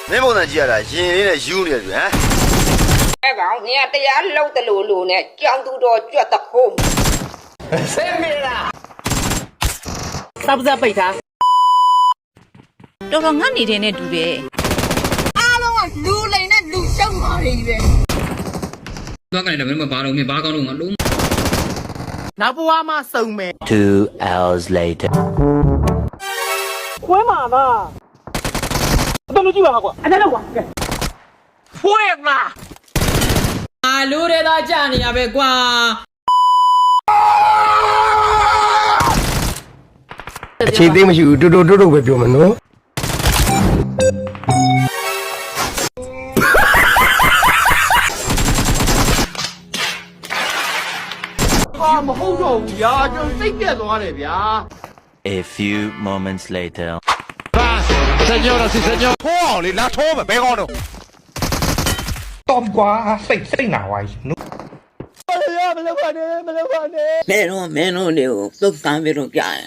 မင်းပုံစံကြည့်ရတာရင်လေးနဲ့ယူနေတယ်ဟမ်အဲ့ကောင်ငါတရားလုံးတလူလူနဲ့ကြောင်သူတော်ကြွက်တခုံးဆဲမေလာစပ်စပ်ပိတ်ထားတော်တော်ငတ်နေတဲ့နဲ့တူတယ်အားလုံးကလူလိန်နဲ့လူရှုံမာတွေပဲသွားကြတယ်မင်းမဘာလို့မင်းဘာကောင်းလို့ငါလုံးနောက်ဘဝမှာစုံမယ် 2 hours later ခွဲမှာပါအတလူကြည့်ပါကွာအဲ့ဒါတော့ကွာဖွေးမှာလူတွေသာကြာနေရပဲကွာအခြေသိမရှိဘူးတူတူပဲပြောမယ်နော်မဟုတ်တော့ဘူးဗျာကျွန်တော်စိတ်ပြက်သွားတယ်ဗျာ A few moments later စညောစီစညောထိုးအောင်လေလာထိုးမယ်ဘဲကောင်းတော့တော်ကွာစိတ်နာဝိုင်းနော်မလုပ်ပါနဲ့မင်းတို့တွေကိုသုတ်ကမ်းပြီးတော့ပြရင်